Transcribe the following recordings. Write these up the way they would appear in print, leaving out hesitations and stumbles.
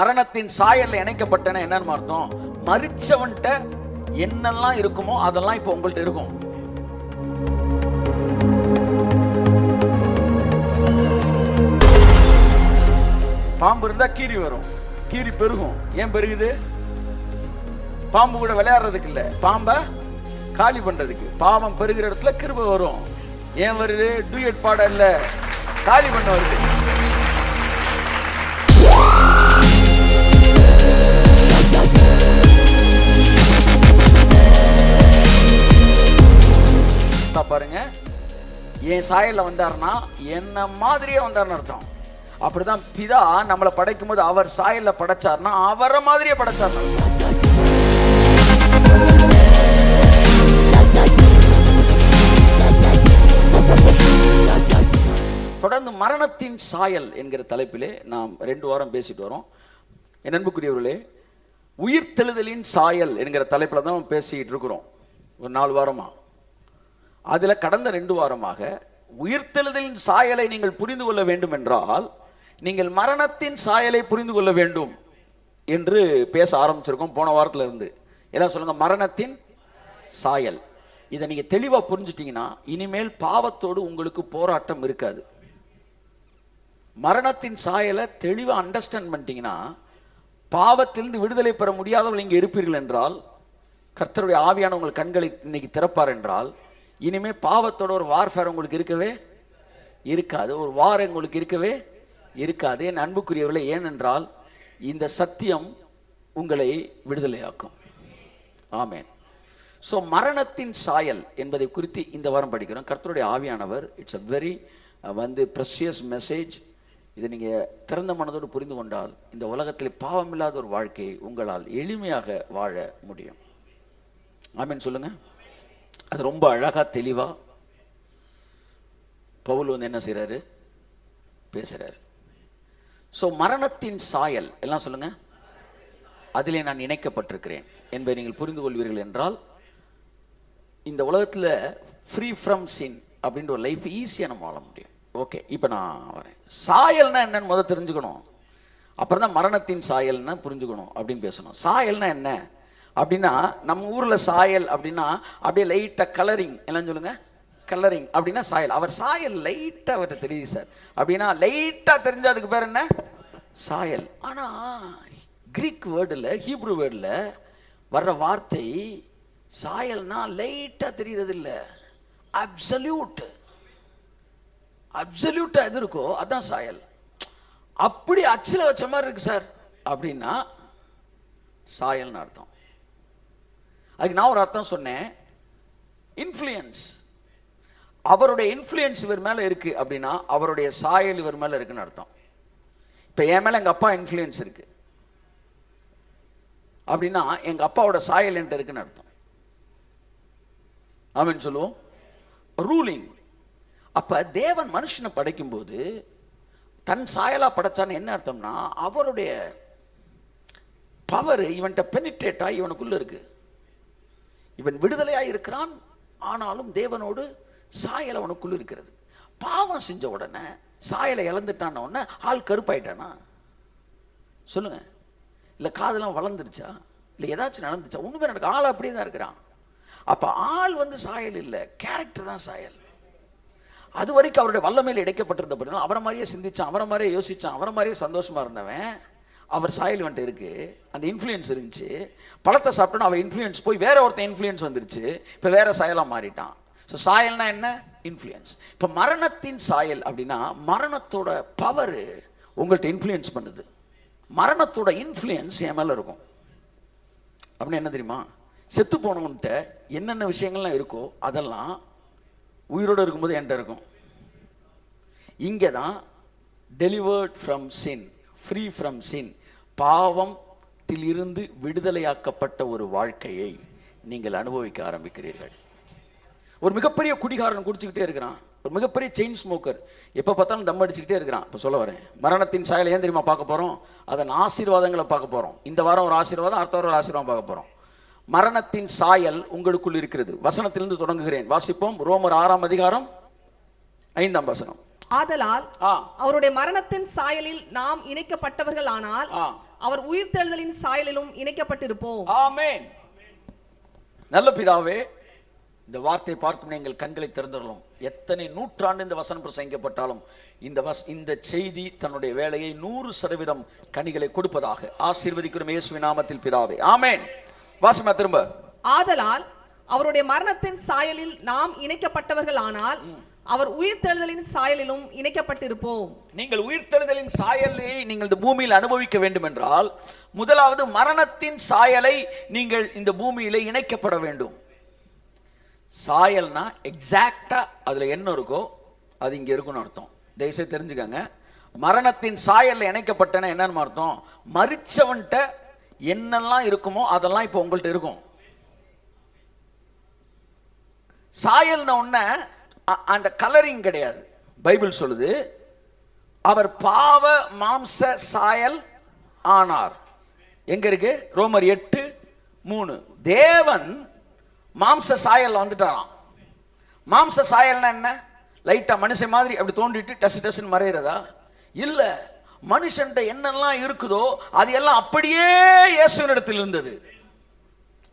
மரணத்தின் சாயல்ல இணைக்கப்பட்டன என்னன்னு அர்த்தம்? மரிச்சவன்ட்ட என்னெல்லாம் இருக்குமோ அதெல்லாம் இப்போ உங்கள்ட்ட இருக்கும். பாம்பு இருந்தா கீரி வரும், கீரி பெருகும். ஏன் பெருகுது? பாம்பு கூட விளையாடுறதுக்கு இல்ல, பாம்பை காலி பண்றதுக்கு. பாவம் பெருகிற இடத்துல கிருபை வரும். ஏன் வருது? டூயட் பாட இல்ல, காலி பண்ண வருது. பாருங்க, என் சாயல்ல வந்தார்னா என்ன மாதிரியே வந்தார்னு அர்த்தம். அப்படிதான் பிதா நம்மளை படைக்கும் போது அவர் சாயல்ல படைச்சார்னா அவரை மாதிரியே படைச்சார். தொடர்ந்து மரணத்தின் சாயல் என்கிற தலைப்பிலே நாம் 2 வாரம் பேசிட்டு வரோம். என் அன்புக்குரியவர்களே, உயிர்த்தெழுதலின் சாயல் என்கிற தலைப்பில் தான் பேசிட்டு இருக்கிறோம் ஒரு 4 வாரமா. அதுல கடந்த 2 வாரமாக உயிர்த்தெழுதலின் சாயலை நீங்கள் புரிந்து கொள்ள வேண்டும் என்றால் நீங்கள் மரணத்தின் சாயலை புரிந்து கொள்ள வேண்டும் என்று பேச ஆரம்பிச்சிருக்கோம் போன வாரத்துல இருந்து. எல்லாம் சொல்லுங்க, மரணத்தின் சாயல். இதை நீங்க தெளிவா புரிஞ்சுட்டீங்கன்னா இனிமேல் பாவத்தோடு உங்களுக்கு போராட்டம் இருக்காது. மரணத்தின் சாயலை தெளிவா அண்டர்ஸ்டாண்ட் பண்ணிட்டீங்கன்னா பாவத்திலிருந்து விடுதலை பெற முடியாதவர்கள் இங்கே இருப்பீர்கள் என்றால், கர்த்தருடைய ஆவியான உங்கள் கண்களை இன்னைக்கு திறப்பார் என்றால், இனிமே பாவத்தோட ஒரு வார்ஃபேர் உங்களுக்கு இருக்கவே இருக்காது, ஒரு வார் உங்களுக்கு இருக்கவே இருக்காது. என் அன்புக்குரியவர்களே, ஏனென்றால் இந்த சத்தியம் உங்களை விடுதலையாக்கும். ஆமென். ஸோ மரணத்தின் சாயல் என்பதை குறித்து இந்த வாரம் படிக்கிறோம். கர்த்தருடைய ஆவியானவர், it's a very precious message. இதை நீங்கள் திறந்த மனதோடு புரிந்து கொண்டால் இந்த உலகத்தில் பாவமில்லாத ஒரு வாழ்க்கையை உங்களால் எளிமையாக வாழ முடியும். ஆமென் சொல்லுங்க. அது ரொம்ப அழகா தெளிவா பவுல் என்ன செய்றாரு? பேசுறாரு. சோ மரணத்தின் சாயல் எல்லாம் சொல்லுங்க, அதிலே நான் இணைக்கப்பட்டிருக்கிறேன் என்பதை நீங்கள் புரிந்து கொள்வீர்கள் என்றால் இந்த உலகத்துல ஃப்ரீ ஃப்ரம் சின் அப்படின்ற ஒரு லைஃப் ஈஸியா நம்ம வாழ முடியும். ஓகே, இப்போ நான் வரேன். சாயல்னா என்னன்னு முதல்ல தெரிஞ்சுக்கணும், அப்புறம் தான் மரணத்தின் சாயல்னா புரிஞ்சுக்கணும் அப்படின்னு பேசணும். சாயல்னா என்ன அப்படின்னா, நம்ம ஊர்ல சாயல் அப்படின்னா அப்படியே லைட்டா கலரிங், எல்லாம் சொல்லுங்க, கலரிங் அப்படின்னா சாயல். அவர் சாயல் லைட்டா அவர்கிட்ட தெரியுது சார் அப்படின்னா லைட்டா தெரிஞ்சா அதுக்கு பேர் என்ன? சாயல். ஆனா கிரீக் வேர்டுல, ஹீப்ரு வேர்டுல வர்ற வார்த்தை சாயல்னா லைட்டா தெரியறது இல்ல, அப்சல்யூட். அப்சல்யூட்டா எது இருக்கோ அதான் சாயல். அப்படி அச்சில வச்ச மாதிரி இருக்கு சார் அப்படின்னா சாயல்னு அர்த்தம். அதுக்கு நான் ஒரு அர்த்தம் சொன்னேன், இன்ஃப்ளூயன்ஸ். அவருடைய இன்ஃப்ளூயன்ஸ் இவர் மேல இருக்கு அப்படின்னா அவருடைய சாயல் இவர் மேல இருக்குன்னு அர்த்தம். இப்ப என் மேல எங்க அப்பா இன்ஃப்ளூயன்ஸ் இருக்கு அப்படின்னா எங்க அப்பாவோட சாயல் என்கிட்ட இருக்குன்னு அர்த்தம். ஆமென் சொல்லுவோம். ரூலிங். அப்ப தேவன் மனுஷனை படைக்கும் போது தன் சாயலா படைச்சான்னு என்ன அர்த்தம்னா அவருடைய பவர் இவன்கிட்ட பெனிட்ரேட் ஆகி இவனுக்குள்ள இருக்கு. இவன் விடுதலையாக இருக்கிறான், ஆனாலும் தேவனோடு சாயல் அவனுக்குள்ள இருக்கிறது. பாவம் செஞ்ச உடனே சாயலை இழந்துட்டான உடனே ஆள் கருப்பாயிட்டானா? சொல்லுங்க. இல்லை காதெல்லாம் வளர்ந்துருச்சா? இல்லை ஏதாச்சும் நடந்துச்சா? ஒண்ணுமே நடக்க, ஆள் அப்படியே தான் இருக்கிறான். அப்ப ஆள் சாயல் இல்லை, கேரக்டர் தான் சாயல். அது வரைக்கும் அவருடைய வல்லமையில் இடைக்கப்பட்டிருந்த அவரை மாதிரியே சிந்திச்சான், அவரை மாதிரியே யோசிச்சான், அவரை மாதிரியே சந்தோஷமா இருந்தவன். அவர் சாயல் வந்துட்டு இருக்கு, அந்த இன்ஃப்ளூயன்ஸ் இருந்துச்சு. பழத்தை சாப்பிட்டோன்னா அவர் இன்ஃப்ளூயன்ஸ் போய் வேற ஒருத்தன் இன்ஃப்ளூயன்ஸ் வந்துருச்சு, இப்போ வேற சாயலா மாறிட்டான். ஸோ சாயல்னா என்ன? இன்ஃப்ளூயன்ஸ். இப்போ மரணத்தின் சாயல் அப்படின்னா மரணத்தோட பவர் உங்கள்கிட்ட இன்ஃப்ளூயன்ஸ் பண்ணுது. மரணத்தோட இன்ஃப்ளூயன்ஸ் என் மேல இருக்கும். அப்படின்னு என்ன தெரியுமா? செத்து போனவன்கிட்ட என்னென்ன விஷயங்கள்லாம் இருக்கோ அதெல்லாம் உயிரோடு இருக்கும்போது என்கிட்ட இருக்கும். இங்கே தான் delivered from sin, free from sin, பாவத்தில் இருந்து விடுதலையாக்கப்பட்ட ஒரு வாழ்க்கையை நீங்கள் அனுபவிக்க ஆரம்பிக்கிறீர்கள். ஒரு மிகப்பெரிய குடிகாரன் குடிச்சுக்கிட்டே இருக்கிறான், ஒரு மிகப்பெரிய செயின் ஸ்மோக்கர் எப்போ பார்த்தாலும் தம் அடிச்சுக்கிட்டே இருக்கிறான். இப்போ சொல்ல வரேன், மரணத்தின் சாயலை ஏன் தெரியுமா பார்க்க போகிறோம்? அதன் ஆசீர்வாதங்களை பார்க்க போகிறோம். இந்த வாரம் ஒரு ஆசீர்வாதம், அடுத்த வாரம் ஒரு ஆசீர்வாதம் பார்க்க போகிறோம். மரணத்தின் சாயல் உங்களுக்குள் இருக்கிறது. வசனத்திலிருந்து தொடங்குகிறேன், வாசிப்போம். ரோமர் 6 அதிகாரம் 5 வசனம். ஆதலால் அவருடைய மரணத்தின் சாயலில் நாம் இணைக்கப்பட்டவர்கள் ஆனால் அவர் உயிர்த்தெழுதலின் சாயலிலும் இணைக்கப்பட்டிருப்போம். ஆமென். நல்ல பிதாவே, இந்த வார்த்தையை பார்க்கும் எங்கள் கண்களை திறந்துள்ளோம். எத்தனை நூற்றாண்டு இந்த வசனம் பிரசங்கிக்கப்பட்டாலும் இந்த செய்தி தன்னுடைய வேலையை 100% கனிகளை கொடுப்பதாக ஆசீர்வதிக்கிறோம் இயேசுவின் நாமத்தில் பிதாவே. ஆமென். வாசிமா திரும்ப. ஆதலால் அவருடைய மரணத்தின் சாயலில் நாம் இணைக்கப்பட்டவர்கள் ஆனால் அவர் உயிர்த்தெழுதலின் சாயலிலும் இணைக்கப்பட்டிருப்போம். நீங்கள் உயிர்த்தெழுதலின் சாயலை நீங்கள் இந்த பூமியில் அனுபவிக்க வேண்டும் என்றால் முதலாவது மரணத்தின் சாயலை நீங்கள் இந்த பூமியில இணைக்கப்பட வேண்டும். சாயல்னா எக்ஸாக்டா அதுல என்ன இருக்கோ அது இங்க இருக்குன்னு அர்த்தம். தயவுசெய்து தெரிஞ்சுக்கங்க. மரணத்தின் சாயல்ல இணைக்கப்பட்டன என்னன்னு அர்த்தம்? மரிச்சவன்ட்ட என்னெல்லாம் இருக்குமோ அதெல்லாம் இப்போ உங்கள்கிட்ட இருக்கும். சாயல்ன ஒன்ன அந்த கலரிங் கிடையாது. பைபிள் சொல்லுது அவர் பாவ மாம்ச சாயல் ஆனார். எங்க இருக்கு? ரோமர் 8:3. தேவன் மாம்ச சாயல் வந்துட்டாராம். மாம்ச சாயல்னா என்ன? லைட்டா மனுஷன் மாதிரி அப்படி தோண்டிட்டு டஸ் டஸ்ன்னு மறைகிறதா? இல்ல, மனுஷன்ட்ட என்னெல்லாம் இருக்குதோ அது எல்லாம் அப்படியே இயேசுவினிடத்தில் இருந்தது.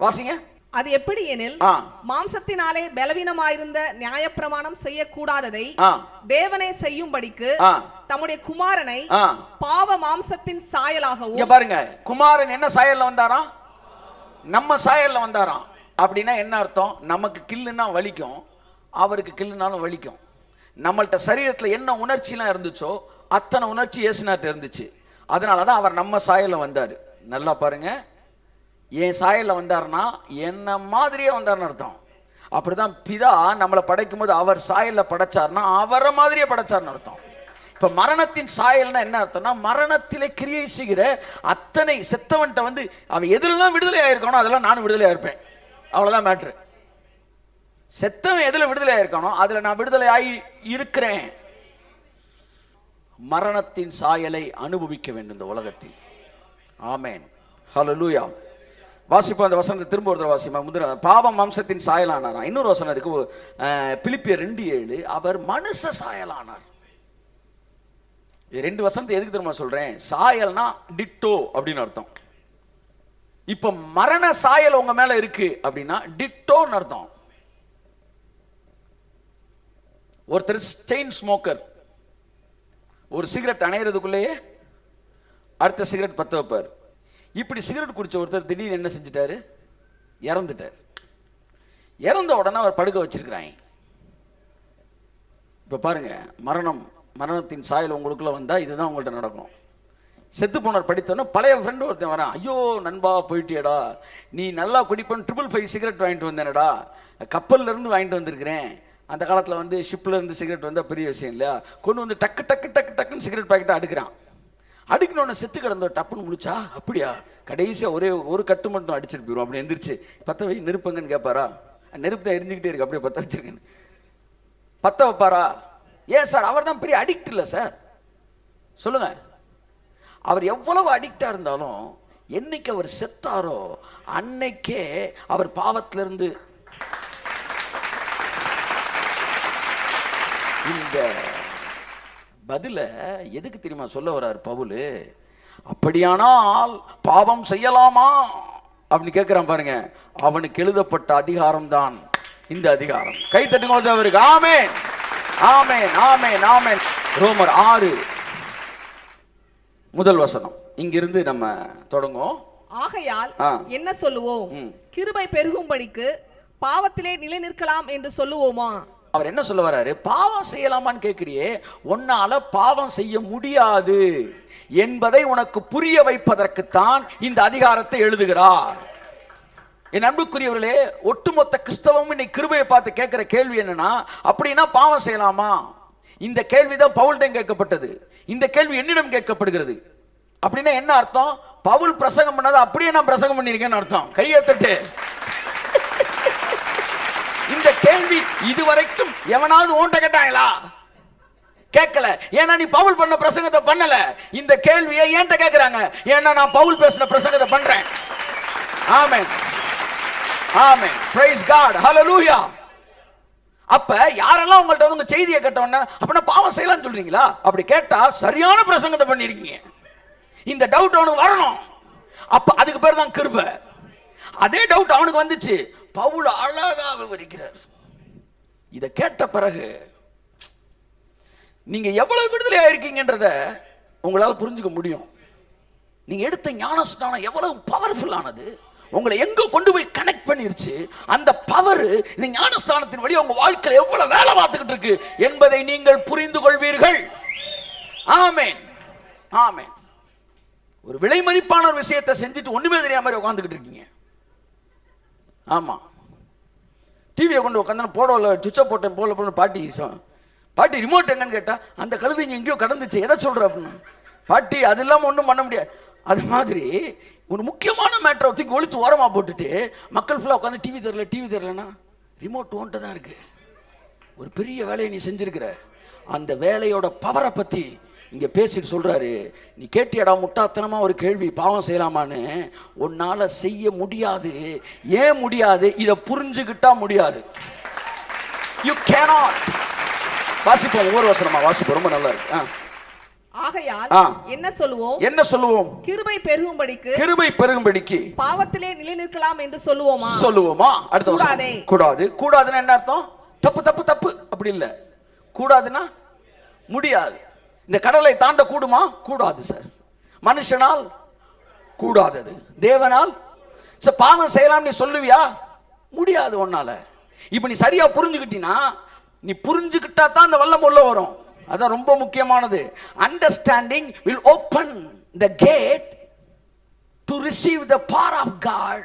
வாசிங்க. அது எப்படி எனில் மாம்சத்தினாலே பலவீனமாயிருந்த நியாயப்பிரமாணம் செய்யக்கூடாததை தேவனே செய்யும்படிக்கு தம்முடைய குமாரனை பாவ மாம்சத்தின் சாயலாகவும். இங்க பாருங்க, குமாரன் என்ன சாயல்ல வந்தாராம்? நம்ம சாயல்ல வந்தாராம். அப்படின்னா என்ன அர்த்தம்? நமக்கு கில்லுன்னா வலிக்கும், அவருக்கு கில்லுனாலும் வலிக்கும். நம்மள்ட்ட சரீரத்துல என்ன உணர்ச்சிலாம் இருந்துச்சோ அத்தனை உணர்ச்சி இயேசுநாட்ட இருந்துச்சு. அதனாலதான் அவர் நம்ம சாயல்ல வந்தாரு. நல்லா பாருங்க, என் சாயல்ல வந்தாருன்னா என்ன மாதிரியே வந்தாருன்னு அர்த்தம். அப்படிதான் பிதா நம்மளை படைக்கும் போது அவர் சாயல்ல படைச்சார்னா அவரை மாதிரியே படைச்சார்னு அர்த்தம். இப்ப மரணத்தின் சாயல்னா என்ன அர்த்தம்னா மரணத்திலே கிரியை செய்கிற அத்தனை செத்தவன்ட்ட அவன் எதுலாம் விடுதலை ஆயிருக்கானோ அதெல்லாம் நானும் விடுதலை ஆயிருப்பேன். அவ்வளவுதான் மேட்ரு. செத்தவன் எதுல விடுதலை ஆயிருக்கானோ அதுல நான் விடுதலை ஆகி இருக்கிறேன். மரணத்தின் சாயலை அனுபவிக்க வேண்டும் இந்த உலகத்தில். ஆமென். ஹல்லேலூயா. வாசிப்போம் அந்த வசனத்தை திரும்ப ஒருத்தர் வாசிப்பா. முதல் பாவம் மாம்சத்தின் சாயலானார். இன்னொரு வசனம் இருக்கு, பிலிப்பியர் 2:7. அவர் மனுஷ சாயலானார். இது 2 வசனத்தை எதுக்கு தெரியுமா சொல்றேன்? சாயல்னா டிட்டோ அப்படின்னு அர்த்தம். இப்ப மரண சாயல் உங்க மேல இருக்கு அப்படின்னா டிட்டோன்னு அர்த்தம். ஒருத்தர் செயின் ஸ்மோக்கர், ஒரு சிகரெட் அணையிறதுக்குள்ளேயே அடுத்த சிகரெட் பத்த வைப்பார். இப்படி சிகரெட் குடிச்ச ஒருத்தர் திடீர்னு என்ன செஞ்சிட்டாரு? இறந்துட்டார். இறந்த உடனே அவர் படுக்க வச்சிருக்கிறாங்க. இப்ப பாருங்க, மரணத்தின் சாயல் உங்களுக்குள்ள வந்தா இதுதான் உங்கள்கிட்ட நடக்கும். செத்து போனார் படித்தோன்னா பழைய ஃப்ரெண்டு ஒருத்தன் வரான். ஐயோ நண்பா போயிட்டியடா, நீ நல்லா குடிப்பேன் 555 சிகரெட் வாங்கிட்டு வந்தேனடா, கப்பல்ல இருந்து வாங்கிட்டு வந்திருக்கிறேன். அந்த காலத்தில் ஷிப்பில் இருந்து சிகரெட் வந்தால் பெரிய விஷயம் இல்லையா? கொண்டு டக்கு டக்கு டக்கு டக்குன்னு சிகரெட் பாக்கெட்டை அடுக்கிறான். அடிக்கணும்னு செத்து கிடந்த டப்புன்னு முடிச்சா அப்படியா கடைசியாக ஒரே ஒரு கட்டு மட்டும் அடிச்சுட்டு போயிடும். அப்படி எந்திரிச்சு பற்ற வை நெருப்புங்கன்னு கேட்பாரா? நெருப்பு தான் எரிஞ்சுக்கிட்டே இருக்கு, அப்படியே பற்ற வச்சிருக்கேன்னு பற்ற வைப்பாரா? ஏன் சார், அவர் தான் பெரிய அடிக்ட் இல்லை சார். சொல்லுங்க, அவர் எவ்வளவு அடிக்டா இருந்தாலும் என்னைக்கு அவர் செத்தாரோ அன்னைக்கே அவர் பாவத்திலிருந்து. இந்த பதில எதுக்கு தெரியுமா சொல்ல வர்றார் பவுல்? அப்படியானால் பாவம் செய்யலாமா அப்படின்னு கேட்கிறான் பாருங்க. அவனுக்கு எழுதப்பட்ட அதிகாரம் தான் இந்த அதிகாரம். கை தட்டுங்க அவருக்கு. ஆமென், ஆமென், ஆமென், ஆமென். ரோமர் 6 முதல் வசனம் இங்கிருந்து நம்ம தொடங்குவோம். ஆகையால் என்ன சொல்லுவோம்? கிருபை பெருகும்படிக்கு பாவத்திலே நிலை நிற்கலாம் என்று சொல்லுவோமா? அவர் என்ன சொல்ல வர்றாரு? பாவம் செய்யலாமான்னு கேட்கிறியே, உன்னால பாவம் செய்ய முடியாது என்பதை உனக்கு புரிய வைப்பதற்குத்தான் இந்த அதிகாரத்தை எழுதுகிறார். என் அன்புக்குரியவர்களே, ஒட்டுமொத்த கிறிஸ்தவம் இன்னைக்கு கிருபையை பார்த்து கேட்கிற கேள்வி என்னன்னா, அப்படின்னா பாவம் செய்யலாமா? இந்த கேள்விதான் பவுல்டம் கேட்கப்பட்டது. இந்த கேள்வி என்னிடம் கேட்கப்படுகிறது. அப்படின்னா என்ன அர்த்தம்? பவுல் பிரசங்கம் பண்ணாத அப்படியே நான் பிரசங்கம் பண்ணிருக்கேன்னு அர்த்தம். கையை தட்டு. இந்த கேள்வி இதுவரைக்கும் எவனாவது ஓண்ட கேட்டாங்களா? கேட்கல. ஏன்னா நீ பவுல் பண்ண பிரசங்கத்தை பண்ணல. இந்த கேள்வியை ஏன்ட்ட கேட்கிறாங்க? ஏன்னா நான் பவுல் பேசின பிரசங்கத்தை பண்றேன். ஆமென், ஆமென், பிரைஸ் காட், ஹல்லேலூயா. அப்ப யாரெல்லாம் உங்கள்ட்ட உங்க செய்தியை கேட்டோன்னா அப்படின்னா பாவம் செய்யலாம்னு சொல்றீங்களா? அப்படி கேட்டா சரியான பிரசங்கத்தை பண்ணிருக்கீங்க. இந்த டவுட் அவனுக்கு வரணும். அப்ப அதுக்கு பேர் தான் கிருபை. அதே டவுட் அவனுக்கு வந்துச்சு. பவுல் அழகா விவரிக்கிறார். இதை கேட்ட பிறகு நீங்க எவ்வளவு விடுதலையா இருக்கீங்கன்றத உங்களால புரிஞ்சுக்க முடியும். நீங்க எடுத்த ஞானஸ்நானம் எவ்வளவு பவர்ஃபுல்லானது, உங்களை எங்க கொண்டு போய் கனெக்ட் பண்ணிருச்சு. அந்த பவர் இந்த ஞானஸ்தானத்தின் வழி உங்க வாழ்க்கையில எவ்வளவு வேலை பார்த்துக்கிட்டு இருக்கு என்பதை நீங்கள் புரிந்து கொள்வீர்கள். ஆமென், ஆமென். ஒரு விலை மதிப்பான ஒரு விஷயத்தை செஞ்சுட்டு ஒண்ணுமே தெரியாம மாதிரி உட்காந்துக்கிட்டு இருக்கீங்க. ஆமா, டிவியை கொண்டு உட்காந்து போடல, சுவிட்சை போட்டேன் போல பாட்டி ரிமோட் எங்கன்னு கேட்டா அந்த கழுதை எங்கேயோ கடந்துச்சு, எதை சொல்ற அப்படின்னு. பாட்டி அது இல்லாம ஒன்றும் பண்ண முடியாது. அது மாதிரி ஒரு முக்கியமான மேட்டரை தூக்கி ஒழிச்சு ஓரமா போட்டுட்டு மக்கள் ஃபுல்லாக உட்காந்து டிவி தெரியலன்னா ரிமோட் ஓன்ட்டு தான் இருக்கு. ஒரு பெரிய வேலையை நீ செஞ்சிருக்கிற. அந்த வேலையோட பவரை பத்தி இங்க பேசிட்டு சொல்றாரு. நீ கேட்டியடா முட்டாத்தனமா ஒரு கேள்வி, பாவம் செய்யலாமான்னு. உன்னால செய்ய முடியாது. ஏன் முடியாது? இதை புரிஞ்சுக்கிட்டா முடியாது. You cannot. வாசிப்போம், ஒவ்வொரு வசனமா வாசிப்போம், ரொம்ப நல்லா இருக்கு. ஆகையால் என்ன சொல்லுவோம்? கிருபை பெருகும்படிக்கு பாவத்திலே நிலைநிற்கலாம் என்று சொல்லுவோமா? அடுத்த வசனம். கூடாதுன்னா என்ன அர்த்தம்? தப்பு அப்படி இல்ல. கூடாதுன்னா முடியாது. இந்த கடலை தாண்ட கூடுமா? கூடாது சார். மனுஷனால் கூடாதது, தேவனால். பாவம் செய்யலாம் நீ சொல்லுவியா? முடியாது உன்னால. இப்ப நீ சரியா புரிஞ்சுக்கிட்டீனா, நீ புரிஞ்சுக்கிட்டா தான் அந்த வல்லம் உள்ள வரும். அதான் ரொம்ப முக்கியமானது. Understanding will open the gate to receive the power of God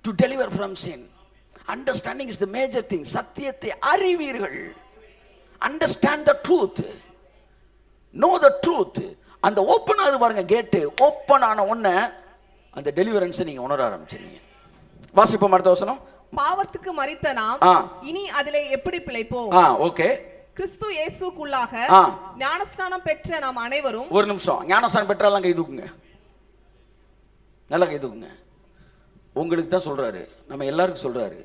to deliver from sin. Understanding is the major thing. சத்தியத்தை அறிவீர்கள். Understand the truth. Know the truth. அந்த ஓப்பன் ஆகுது பாருங்க கேட்டு. ஓப்பன் ஆன உடனே அந்த டெலிவரன்ஸை நீங்க உணர ஆரம்பிச்சிருங்க. வாசிப்போம் அடுத்த வசனம். பாவத்துக்கு மரித்த நாம் இனி அதிலே எப்படி பிழைப்போம்? ஓகே. கிறிஸ்து இயேசுக்குள்ளாக ஞானஸ்நானம் பெற்ற நாம் அனைவரும். ஒரு நிமிஷம். ஞானஸ்நானம் பெற்றாலாம் கை தூக்குங்க, நல்லா கை தூக்குங்க. உங்களுக்கு தான் சொல்றாரு, நம்ம எல்லாருக்கும் சொல்றாரு.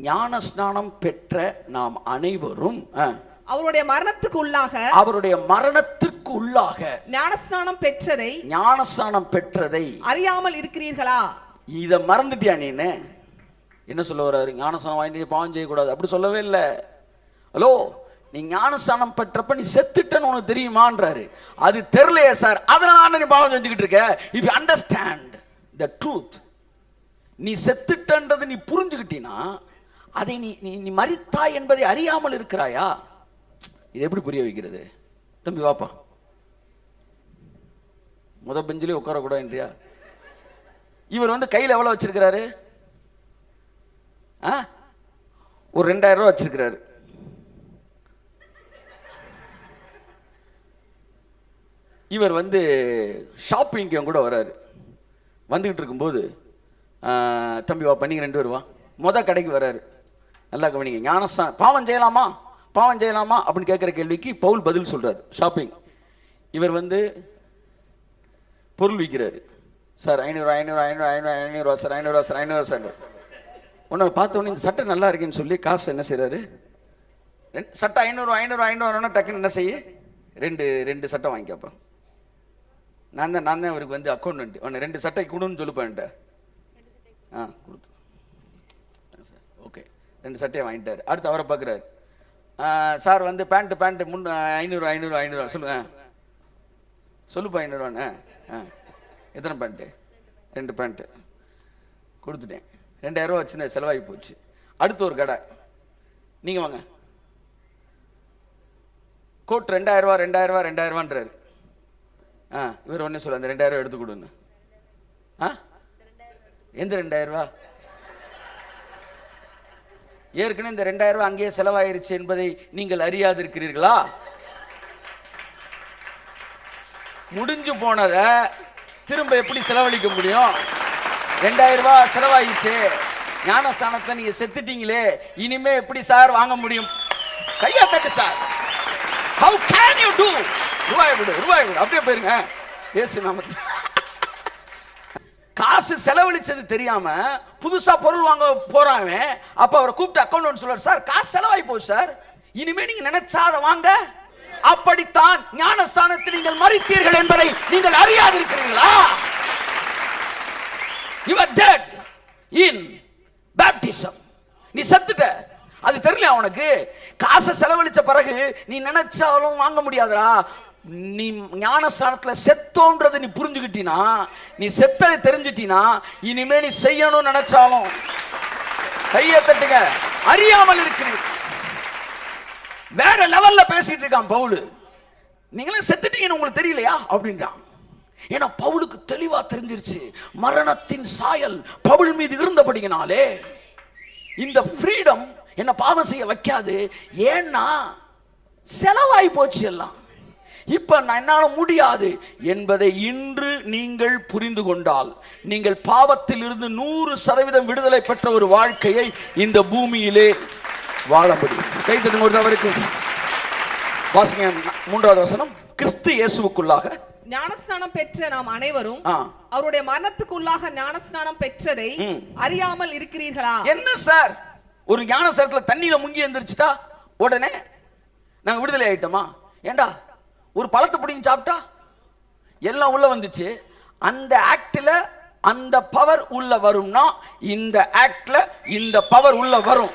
ஞானஸ்நானம் பெற்ற நாம் அனைவரும் அவருடைய மரணத்துக்கு உள்ளாக ஞானஸ்நானம் பெற்றதை அறியாமல் இருக்கிறீர்களா? இத மறந்துட்டியா நீன்னு? என்ன சொல்ல வர்றாரு? ஞானஸ்நானம் வாங்கி பாவம் செய்யக்கூடாது அப்படி சொல்லவே இல்லை. ஹலோ, நீ ஞானஸ்நானம் பெற்றப்ப நீ செத்துட்டன்னு உனக்கு தெரியுமான்றாரு. அது தெரியலையே சார், அதனால நீ பாவம் செஞ்சுக்கிட்டு இருக்க. If you understand the truth, நீ செத்துட்டன்றது நீ புரிஞ்சுக்கிட்டீனா, அதை நீ மரித்தா என்பதை அறியாமல் இருக்கிறாயா? இது எப்படி புரிய வைக்கிறது? தம்பி வாப்பா, பெஞ்சிலே உட்காரக்கூடாதுன்றியா? இவர் வந்து கையில் எவ்வளவு வச்சிருக்கிறாரு? ஒரு 2000 ரூபாய் வச்சிருக்கிறாரு. இவர் வந்து ஷாப்பிங்க்கு கூட வராரு. வந்துகிட்டு இருக்கும்போது தம்பி வா பண்ணிங்க 2 பேர் வா. கடைக்கு வராரு. நல்லா கவனிங்க. ஞானஸ்தானம் பாவம் செய்யலாமா அப்படின்னு கேட்குற கேள்விக்கு பவுல் பதில் சொல்றாரு. ஷாப்பிங். இவர் வந்து பொருள் விற்கிறாரு. Sir 500 sir, 500 sir. உன்னை பார்த்தோன்னே இந்த சட்டை நல்லா இருக்குன்னு சொல்லி காசு என்ன செய்யறாரு? சட்டை 500 டக்குன்னு என்ன செய்ய? ரெண்டு சட்டை வாங்கிக்கப்பா. நான் தான் அவருக்கு வந்து அக்கௌண்ட் உன்னை 2 சட்டை கொடுன்னு சொல்லுப்பேன்ட்ட. கொடுத்து ஓகே 2 சட்டையை வாங்கிட்டாரு. அடுத்து அவரை பார்க்குறாரு. சார் வந்து பேண்ட்டு 500 சொல்லுங்க. சொல்லுப்பா 500 எத்தனை பேண்ட்டு? 2 பேண்ட்டு கொடுத்துட்டேன். 2000 ரூபா வச்சுருந்தேன், செலவாகி போச்சு. அடுத்து ஒரு கடை, நீங்கள் வாங்க. கோட் 2000 இவர் ஒன்றே சொல்ல, அந்த 2000 எடுத்து கொடுன்னு. எந்த 2000? ஏற்கனவே இந்த 2000 அங்கேயே செலவாயிருச்சு என்பதை நீங்கள் அறியாது இருக்கிறீர்களா? முடிஞ்சு போனதை திரும்ப எப்படி செலவழிக்க முடியும்? 2000 செலவாயிடுச்சு. ஞானஸ்தானத்தை நீங்க செத்துட்டீங்களே, இனிமே எப்படி சார் வாங்க முடியும்? கையா தட்டு sir. How can you do? ரூபாய் விடு அப்படியே போயிருங்க. இயேசு நாமத்தில். காசு காசு செலவழிச்சது தெரியாம புதுசா பொருள் வாங்க போறான். அப்ப அவரை கூப்பிட்டு அக்கௌண்ட் சொல்றாரு, சார் காசு செலவாகி போச்சு சார், இனிமே நீங்க நினைச்சா அதை வாங்க. அப்படித்தான் ஞானஸ்தானத்தில் நீங்கள் மரித்தீர்கள் என்பதை நீங்கள் அறியாதிருக்கிறீர்களா? You are dead in baptism. நீ செத்துட்ட, அது தெரியல உனக்கு. காசை செலவழிச்ச பிறகு நீ நினைச்சாலும் வாங்க முடியாதுடா. நீ ஞானஸ்தானத்துல செத்தோன்றது நீ புரிஞ்சுக்கிட்டீனா, நீ செத்ததை தெரிஞ்சிட்டீனா, இனிமே நீ செய்யணும்னு நினைச்சாலும் கையை தட்டுங்க. அறியாமல் இருக்கிறீர்கள். வேற லெவல்ல பேசிட்டு இருக்கான் பவுல். நீங்களும் செத்துட்டீங்கன்னு உங்களுக்கு தெரியலையா அப்படின்றான். ஏன்னா பவுலுக்கு தெளிவா தெரிஞ்சிருச்சு, மரணத்தின் சாயல் பவுல் மீது இருந்தபடியினாலே இந்த ஃப்ரீடம் என்ன பாவம் செய்ய வைக்காது. ஏன்னா செலவாய் போச்சு எல்லாம். இப்ப நான் என்னால முடியாது என்பதை இன்று நீங்கள் புரிந்து கொண்டால் நீங்கள் பாவத்தில் இருந்து 100% விடுதலை பெற்ற ஒரு வாழ்க்கையை இந்த பூமியிலே வாழ முடியும். கைத்தட்டுங்க ஒரு அவருக்கு. வாசிங்க 3வது வசனம். கிறிஸ்து இயேசுவுக்குள்ளாக ஞானஸ்நானம் பெற்ற நாம் அனைவரும் அவருடைய மரணத்துக்குள்ளாக ஞானஸ்நானம் பெற்றதை அறியாமல் இருக்கிறீர்களா? என்ன சார், ஒரு ஞானஸ்நானத்துல தண்ணியில முங்கி எந்திரிச்சிட்டா உடனே நாங்க விடுதலை ஆயிட்டோமா? ஏண்டா ஒரு பழத்தை பிடிங்கி சாப்பிட்டா எல்லாம் உள்ள வந்துச்சு. அந்த ஆக்ட்ல அந்த பவர் உள்ள வரும்னா இந்த ஆக்ட்ல இந்த பவர் உள்ள வரும்.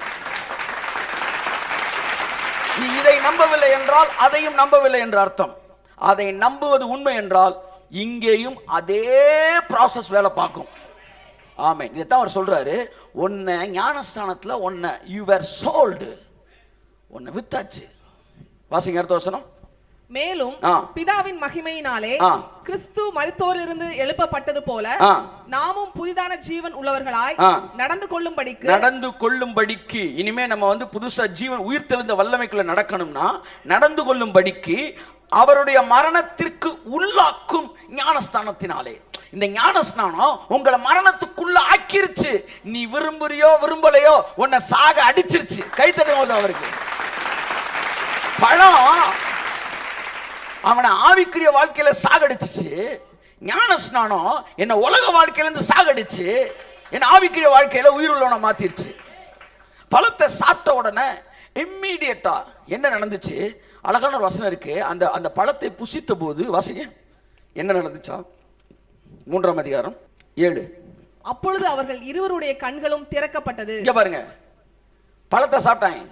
நீ இதை நம்பவில்லை என்றால் அதையும் நம்பவில்லை என்ற அர்த்தம். அதை நம்புவது உண்மை என்றால் இங்கேயும் அதே ப்ராசஸ் வேலை பார்க்கும். ஆமென். இதைத்தான் அவர் சொல்றாரு, உன்னை ஞானஸ்தானத்துல உன்னை யூ வேர் சோல்டு, உன்னை வித்தாச்சு. வாசிங்க அடுத்த வசனம். மேலும் பிதாவின் மகிமையினாலே கிறிஸ்து மரித்தோரிலிருந்து எழுப்பப்பட்டது போல நாமும் புதிதான ஜீவன் உள்ளவர்களாய் நடந்து கொள்ளும்படிக்கு இனிமே நம்ம புதுசா ஜீவன் உயிர் தெழுந்த வல்லமைக்குள்ள நடக்கணும்னா நடந்து கொள்ளும்படிக்கு அவருடைய மரணத்திற்கு உள்ளாக்கும் ஞானஸ்தானத்தினாலே. இந்த ஞானஸ்நானம் உங்களை மரணத்துக்குள்ள ஆக்கிருச்சு. நீ விரும்புறியோ விரும்பலையோ உன்னை சாக அடிச்சிருச்சு. கைத்தட்டும் அவருக்கு. பழம் அவனை ஆவிக்குரிய வாழ்க்கையில சாகடிச்சிச்சு. ஞானஸ்நானம் என்ன உலக வாழ்க்கையில இருந்து சாகடிச்சு என்ன ஆவிக்குரிய வாழ்க்கையில உயிருள்ளவனை மாத்திருச்சு. பழத்தை சாப்பிட்ட உடனே இம்மீடியட்டா என்ன நடந்துச்சு? அழகான ஒரு வசனம் இருக்கு. அந்த அந்த பழத்தை புசித்த போது வாசிங்க என்ன நடந்துச்சா? 3ஆம் அதிகாரம் 7. அப்பொழுது அவர்கள் இருவருடைய கண்களும் திறக்கப்பட்டது. இங்க பாருங்க, பழத்தை சாப்பிட்டாங்க.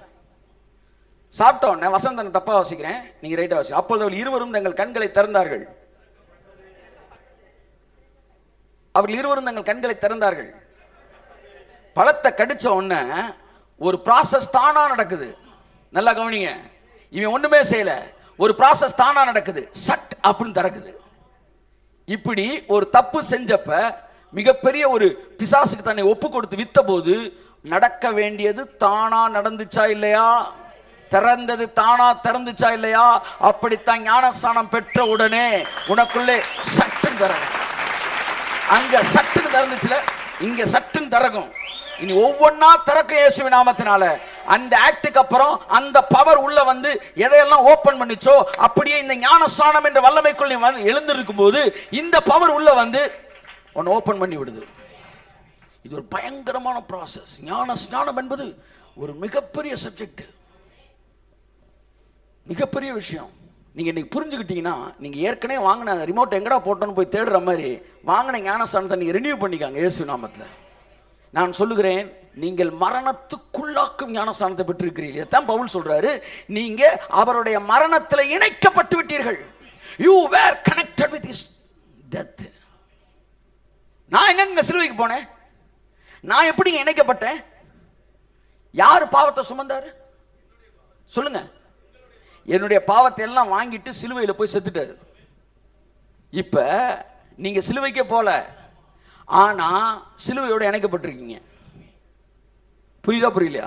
சாப்பிட்ட உடனே வசனம் தப்பா வாசிக்கிறேன், நீங்க ரைட்டா வாசி. அப்பொழுது அவர்கள் இருவரும் தங்கள் கண்களை திறந்தார்கள். அவர்கள் இருவரும் தங்கள் கண்களை திறந்தார்கள். பழத்தை கடிச்ச உடனே ஒரு ப்ராசஸ் தானா நடக்குது. நல்லா கவனிங்க. இவன் ஒண்ணுமே செய்யல, ஒரு ப்ராசஸ் தானா நடக்குது. சட் அப்படின்னு திறக்குது. இப்படி ஒரு தப்பு செஞ்சப்ப மிகப்பெரிய ஒரு பிசாசுக்கு தன்னை ஒப்பு கொடுத்து வித்த போது நடக்க வேண்டியது தானா நடந்துச்சா இல்லையா? திறந்தது தானா திறந்துச்சா இல்லையா? அப்படித்தான் ஞானஸ்நானம் பெற்ற உடனே உனக்குள்ளே சட்டுன்னு திறக்கும். அங்க சட்டுன்னு திறந்துச்சுல, இங்க சட்டுன்னு திறக்கும். இனி ஒவ்வொன்னா திறக்கும் இயேசுவின் நாமத்தினால. அந்த ஆக்டுக்கு அப்புறம் அந்த பவர் உள்ள எதையெல்லாம் ஓபன் பண்ணிச்சோ அப்படியே இந்த ஞானஸ்நானம் என்ற வல்லமைக்குள் நீ எழுந்திருக்கும் போது இந்த பவர் உள்ள உன்னை ஓபன் பண்ணி விடுது. இது ஒரு பயங்கரமான ப்ராசஸ். ஞானஸ்நானம் என்பது ஒரு மிகப்பெரிய சப்ஜெக்ட், மிகப்பெரிய விஷயம். நீங்க இன்னைக்கு புரிஞ்சுக்கிட்டீங்கன்னா நீங்க ஏற்கனவே வாங்கின ரிமோட் எங்கடா போட்டோன்னு போய் தேடுற மாதிரி வாங்கின ஞானஸ்நானத்தை நீங்க ரினியூ பண்ணிக்காங்க இயேசு நாமத்தில். நான் சொல்லுகிறேன், நீங்கள் மரணத்துக்குள்ளாக்கும் ஞானஸ்நானத்தை பெற்றிருக்கிறீர்கள். இதைத்தான் பவுல் சொல்றாரு, நீங்க அவருடைய மரணத்தில் இணைக்கப்பட்டு விட்டீர்கள். You were connected with his death. நான் எங்க சிலுவைக்கு போனேன்? நான் எப்படி இணைக்கப்பட்டேன்? யாரு பாவத்தை சுமந்தாரு சொல்லுங்க? என்னுடைய பாவத்தை எல்லாம் வாங்கிட்டு சிலுவையில போய் செத்துட்டாரு. இப்ப நீங்க சிலுவைக்கே போல, ஆனா சிலுவையோட இணைக்கப்பட்டிருக்கீங்க. புரியுதா புரியலையா?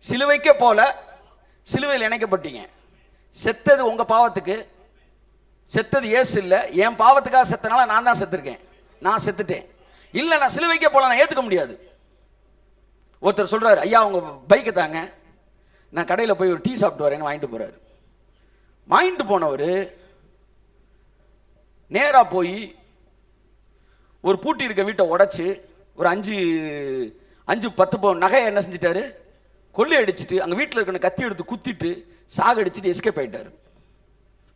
சிலுவைக்கே போல, சிலுவையில் இணைக்கப்பட்டீங்க. செத்தது உங்க பாவத்துக்கு, செத்தது இயேசு இல்ல. என் பாவத்துக்காக செத்தனால நான் தான் செத்துருக்கேன். நான் செத்துட்டேன். இல்ல நான் சிலுவைக்கே போல, நான் ஏத்துக்க முடியாது. ஒருத்தர் சொல்றாரு, ஐயா உங்க பைக்கை தாங்க, நான் கடையில் போய் ஒரு டீ சாப்பிட்டு வரேன்னு வாங்கிட்டு போறாரு. வாங்கிட்டு போனவர் நேரா போய் ஒரு பூட்டி இருக்க வீட்டை உடைச்சு ஒரு 5-10 பவுன் நகையை என்ன செஞ்சிட்டாரு, கொள்ளை அடிச்சுட்டு அங்கே வீட்டில் இருக்கிற கத்தி எடுத்து குத்திட்டு சாகடிச்சுட்டு எஸ்கேப் ஆயிட்டாரு.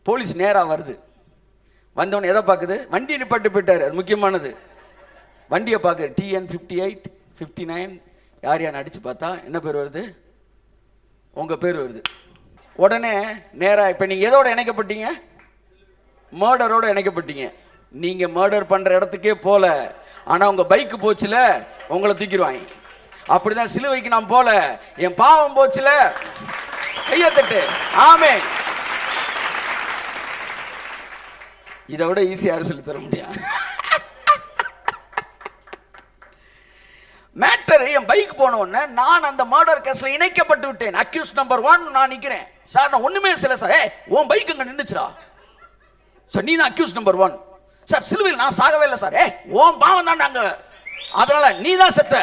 போலீஸ் நேராக வருது. வந்தவன் எதை பார்க்குது, வண்டி நிப்பாட்டு போயிட்டாரு. அது முக்கியமானது. வண்டியை பார்க்குது, TN 58 59 யார் யார் அடிச்சு பார்த்தா என்ன பேர் வருது, உங்கள் பேர் வருது. உடனே நேராக இப்போ நீங்கள் எதோட இணைக்கப்பட்டீங்க, மர்டரோட இணைக்கப்பட்டீங்க. நீங்கள் மர்டர் பண்ணுற இடத்துக்கே போல, ஆனால் உங்கள் பைக்கு போச்சுல உங்களை தூக்கிடுவாங்க. அப்படிதான் சிலுவைக்கு நான் போல, என் பாவம் போச்சுல கையத்தட்டு. ஆமே. இதை விட ஈஸியா யாரும் சொல்லி தர முடியாது. மேட்டர், என் பைக் போன உடனே நான் அந்த மர்டர் கேஸ்ல இணைக்கப்பட்டு விட்டேன். அக்யூஸ் நம்பர் 1 நான் நிக்கிறேன். சார் நான் ஒண்ணுமே செய்யல சார். உன் பைக் அங்க நின்னுச்சுடா சார், நீ தான் அக்யூஸ் நம்பர் 1 சார். சிலுவையில் நான் சாகவே இல்லை சார். உன் பாவம் தான் நாங்க, அதனால நீ தான் செத்த,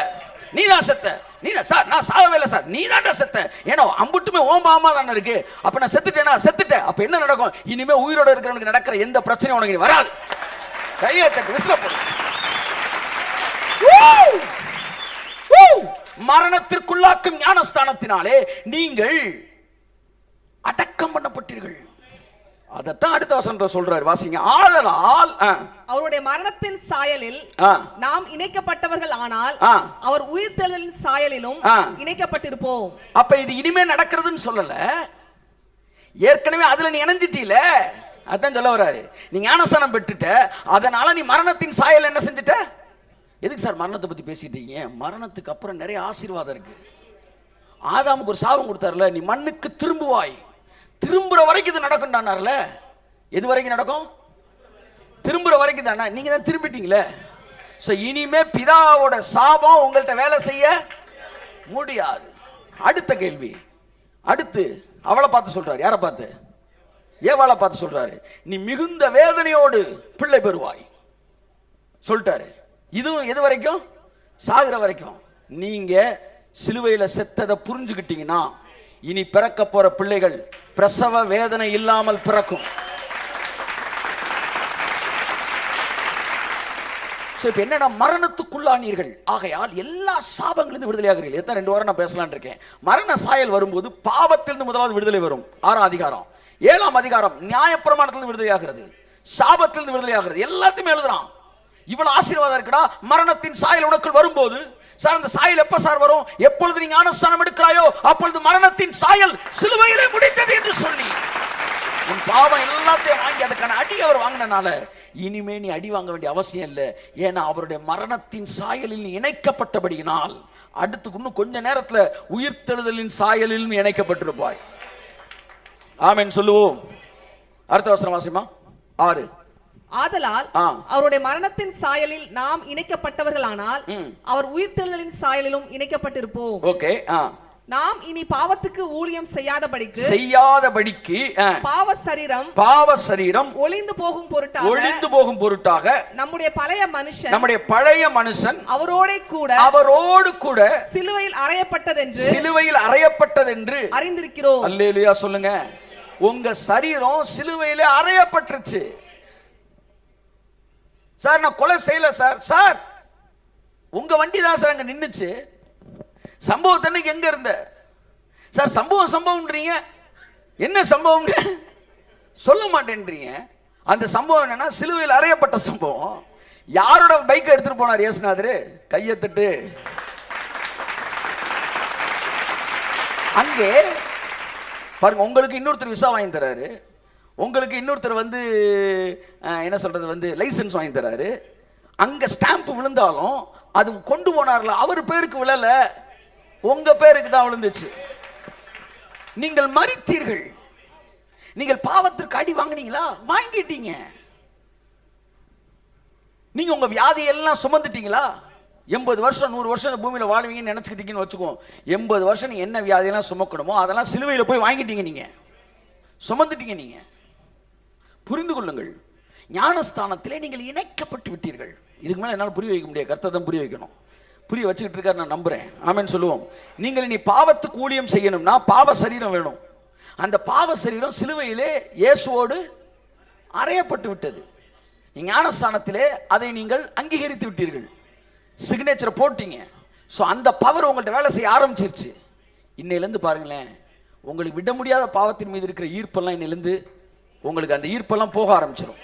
நீ தான் செத்த, நீ தான் சார். நான் சாகவே இல்லை சார், நீ தான் செத்த. ஏன்னா அம்புட்டுமே ஓம் பாவமா தானே இருக்கு. அப்ப நான் செத்துட்டேனா, செத்துட்டேன். அப்ப என்ன நடக்கும், இனிமே உயிரோட இருக்கிறவனுக்கு நடக்கிற எந்த பிரச்சனையும் உனக்கு வராது. கையை தட்டு விசில போடு. மரணத்திற்குள்ளாக்கும் ஞானஸ்தானத்தினாலே நீங்கள் அடக்கம் பண்ணப்பட்டீர்கள். அதத்தான் அடுத்த வசனத்தை சொல்றாரு, வாசிங்க. ஆதலால் அவருடைய மரணத்தின் சாயலில் நாம் இணைக்கப்பட்டவர்கள் ஆனால் அவர் உயிர்த்தெழுதலின் சாயலிலும் இணைக்கப்பட்டிருப்போம். அப்ப இது இனிமே நடக்கிறதுன்னு சொல்லல, ஏற்கனவே அதுல நீ இணைஞ்சிட்டீல, அதான் சொல்ல வர்றாரு. நீ ஞானஸ்தானம் பெற்றுட்ட, அதனால நீ மரணத்தின் சாயல் என்ன செஞ்சுட்ட. எதுக்கு சார் மரணத்தை பத்தி பேசிட்டீங்க, மரணத்துக்கு அப்புறம் நிறைய ஆசீர்வாதம் இருக்கு. ஆதாமுக்கு ஒரு சாபம் கொடுத்தாருல, நீ மண்ணுக்கு திரும்புவாய், திரும்புற வரைக்கும் இது நடக்கும்டானார்ல. எது வரைக்கும் நடக்கும், திரும்புற வரைக்கும் தானே. நீங்க தான் திரும்பிட்டீங்களே. இனிமே பிதாவோட சாபம் உங்கள்கிட்ட வேலை செய்ய முடியாது. அடுத்த கேள்வி, அடுத்து அவளை பார்த்து சொல்றாரு. யாரை பார்த்து, ஏவாளை பார்த்து சொல்றாரு, நீ மிகுந்த வேதனையோடு பிள்ளை பெறுவாய் சொல்லிட்டாரு. இதுவும் எது வரைக்கும், சாகிற வரைக்கும். நீங்க சிலுவையில் செத்ததை புரிஞ்சுக்கிட்டீங்கன்னா இனி பிறக்க போற பிள்ளைகள் பிரசவ வேதனை இல்லாமல் பிறக்கும். இப்ப என்னன்னா, மரணத்துக்குள்ளானீர்கள், ஆகையால் எல்லா சாபங்களிலிருந்து விடுதலையாகிறீர்கள். எத்தனை 2 வாரம் நான் பேசலான் இருக்கேன். மரண சாயல் வரும்போது பாவத்திலிருந்து முதலாவது விடுதலை வரும். 6ஆம் அதிகாரம் 7ஆம் அதிகாரம் நியாயப்பிரமாணத்திலிருந்து விடுதலையாகிறது, சாபத்திலிருந்து விடுதலையாகிறது. எல்லாத்தையுமே எழுதுறான். இவ்வளவு ஆசீர்வாதம் இருக்குடா. மரணத்தின் சாயல் உனக்குள் வரும்போது, சார் அந்த சாயல் எப்ப சார் வரும், எப்பொழுது நீ ஞானஸ்தானம் எடுக்கிறாயோ அப்பொழுது மரணத்தின் சாயல் சிலுவையிலே முடிந்தது என்று சொல்லி உன் பாவம் எல்லாத்தையும் வாங்கி அதுக்கான அடி அவர் வாங்கினால இனிமே நீ அடி வாங்க வேண்டிய அவசியம் இல்லை. ஏன்னா அவருடைய மரணத்தின் சாயலில் நீ இணைக்கப்பட்டபடியினால் அடுத்து இன்னும் கொஞ்ச நேரத்தில் உயிர்த்தெழுதலின் சாயலில் நீ இணைக்கப்பட்டிருப்பாய். ஆமென் சொல்லுவோம். அடுத்த வசனம் வாசிமா. 6. ஆதலால் அவருடைய மரணத்தின் சாயலில் நாம் இணைக்கப்பட்டவர்களானால் அவர் உயிர்த்தெழுதலின் சாயலிலும் இணைக்கப்பட்டிருப்போம். ஓகே. நாம் இனி பாவத்துக்கு ஊழியம் செய்யாதபடிக்கு பாவ சரீரம் ஒளிந்து போகும் பொருட்டாக நம்முடைய பழைய மனுஷன் அவரோடு கூட சிலுவையில் அறையப்பட்டதென்று அறிந்திருக்கிறோம். அல்லேலூயா சொல்லுங்க. உங்க சரீரம் சிலுவையிலே அறையப்பட்டுருச்சு. சார் நான் கொலை செய்யல சார். சார் உங்க வண்டி தான் சார் அங்க நின்னுச்சு. சம்பவத்தன்னைக்கு எங்க இருந்த சார்? சம்பவம்ன்றீங்க, என்ன சம்பவம் சொல்ல மாட்டேன்றீங்க. அந்த சம்பவம் என்னன்னா சிலுவையில் அறையப்பட்ட சம்பவம். யாரோட பைக் எடுத்துட்டு போனார் இயேசுநாதர்? கையத்தட்டு. அங்கே பாருங்க, உங்களுக்கு இன்னொருத்தர் விசா வாங்கி தராரு, உங்களுக்கு இன்னொருத்தர் வந்து என்ன சொல்றது வந்து லைசன்ஸ் வாங்கி தராரு. அங்க ஸ்டாம்ப் விழுந்தாலும் அது கொண்டு போனார்ல அவர் பேருக்கு விழல, உங்க பேருக்கு தான் விழுந்துச்சு. நீங்கள் மரித்தீர்கள். நீங்கள் பாவத்திற்கு அடி வாங்கினீங்களா? வாங்கிட்டீங்க. நீங்க உங்க வியாதியெல்லாம் சுமந்துட்டீங்களா? 80 வருஷம் 100 வருஷம் பூமியில வாழ்வீங்கன்னு நினைச்சுக்கிட்டீங்கன்னு வச்சுக்கோ. 80 வருஷம் நீங்க என்ன வியாதியெல்லாம் சுமக்கணுமோ அதெல்லாம் சிலுவையில் போய் வாங்கிட்டீங்க, நீங்க சுமந்துட்டீங்க. நீங்க புரிந்து கொள்ளுங்கள், ஞானஸ்தானத்திலே நீங்கள் இணைக்கப்பட்டு விட்டீர்கள். இதுக்கு மேலே என்னால் புரிய வைக்க முடியாது, கர்த்தர் தான் புரிய வைக்கணும். புரிய வச்சுக்கிட்டு இருக்காரு, நான் நம்புறேன். ஆமென் சொல்லுவோம். நீங்கள் இனி பாவத்துக்கு ஊழியம் செய்யணும்னா பாவ சரீரம் வேணும். அந்த பாவ சரீரம் சிலுவையிலே இயேசுவோடு அறையப்பட்டு விட்டது. ஞானஸ்தானத்திலே அதை நீங்கள் அங்கீகரித்து விட்டீர்கள், சிக்னேச்சரை போட்டீங்க. ஸோ அந்த பவர் உங்கள்கிட்ட வேலை செய்ய ஆரம்பிச்சிருச்சு. இன்னையிலேருந்து பாருங்களேன், உங்களுக்கு விட முடியாத பாவத்தின் மீது இருக்கிற ஈர்ப்பெல்லாம் இன்னையிலேருந்து உங்களுக்கு அந்த ஈர்ப்பெல்லாம் போக ஆரம்பிச்சிடும்.